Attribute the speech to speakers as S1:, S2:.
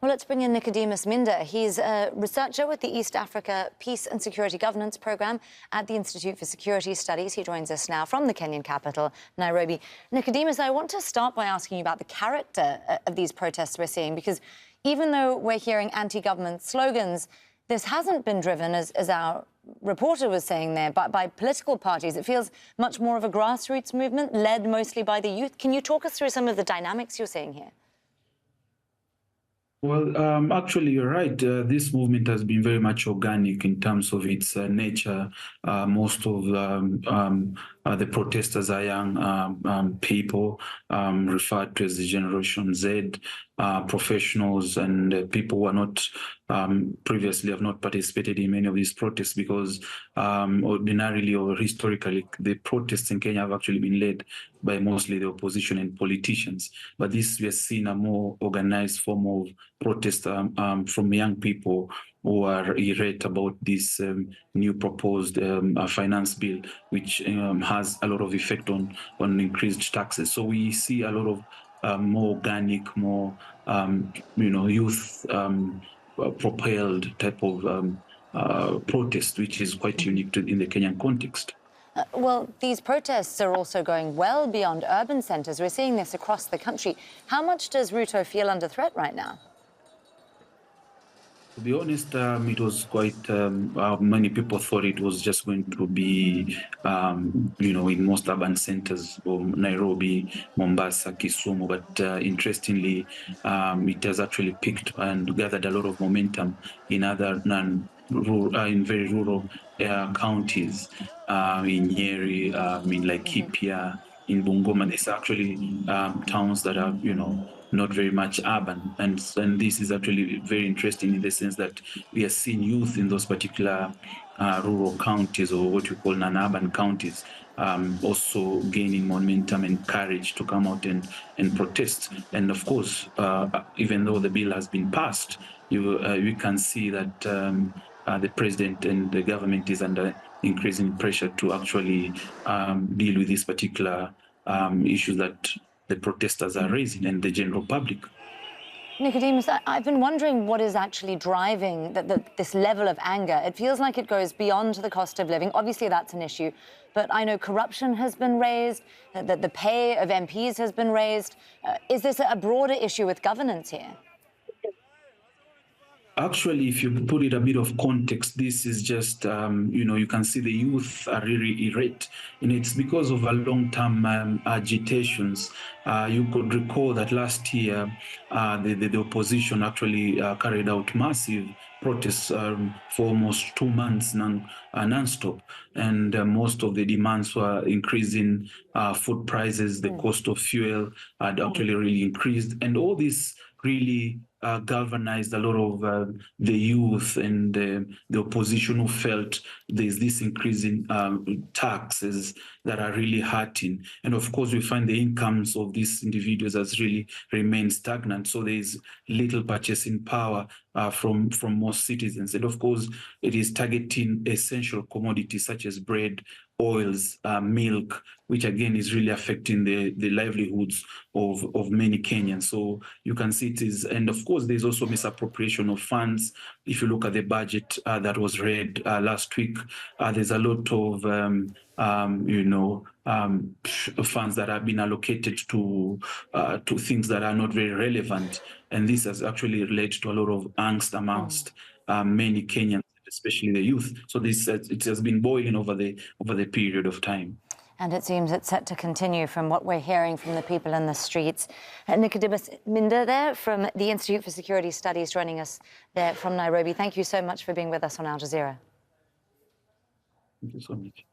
S1: Well, let's bring in Nicodemus Minde. He's a researcher with the East Africa Peace and Security Governance Programme at the Institute for Security Studies. He joins us now from the Kenyan capital, Nairobi. Nicodemus, I want to start by asking you about the character of these protests we're seeing, because even though we're hearing anti-government slogans, this hasn't been driven, as our reporter was saying there, by political parties. It feels much more of a grassroots movement, led mostly by the youth. Can you talk us through some of the dynamics you're seeing here?
S2: Well, actually, you're right. This movement has been very much organic in terms of its nature. Most of the protesters are young people, referred to as the Generation Z, professionals and people who are not previously have not participated in many of these protests, because ordinarily or historically, the protests in Kenya have actually been led by mostly the opposition and politicians. But this, we have seen a more organized form of protest from young people who are irate about this new proposed finance bill, which has a lot of effect on increased taxes. So we see a lot of more organic, more youth propelled type of protest, which is quite unique in the Kenyan context.
S1: Well, these protests are also going well beyond urban centres. We're seeing this across the country. How much does Ruto feel under threat right now?
S2: To be honest, it was quite, many people thought it was just going to be, in most urban centers, Nairobi, Mombasa, Kisumu, but interestingly, it has actually picked and gathered a lot of momentum in other in very rural counties, in Nyeri, in Laikipia, in Bungoma. There's actually towns that are, not very much urban, and this is actually very interesting in the sense that we are seeing youth in those particular rural counties, or what you call non-urban counties, also gaining momentum and courage to come out and protest. And of course, even though the bill has been passed, we can see that the president and the government is under increasing pressure to actually deal with these particular issues that the protesters are raising and the general public.
S1: Nicodemus, I've been wondering what is actually driving this level of anger. It feels like it goes beyond the cost of living. Obviously, that's an issue. But I know corruption has been raised, that the pay of MPs has been raised. Is this a broader issue with governance here?
S2: Actually, if you put it a bit of context, this is just, you can see the youth are really irate. And it's because of a long-term agitations. You could recall that last year, the opposition actually carried out massive protests for almost 2 months non-stop. And most of the demands were increasing food prices, the cost of fuel had actually really increased. And all this really galvanized a lot of the youth and the opposition, who felt there's this increase in taxes that are really hurting. And of course, we find the incomes of these individuals has really remained stagnant. So there's little purchasing power from most citizens. And of course, it is targeting essential commodities such as bread, oils, milk, which again is really affecting the livelihoods of many Kenyans. So you can see it is, and of course there's also misappropriation of funds. If you look at the budget that was read last week, there's a lot of funds that have been allocated to things that are not very relevant, and this has actually led to a lot of angst amongst many Kenyans, especially the youth. So it has been boiling over the period of time.
S1: And it seems it's set to continue from what we're hearing from the people in the streets. Nicodemus Minde there from the Institute for Security Studies joining us there from Nairobi. Thank you so much for being with us on Al Jazeera.
S2: Thank you so much.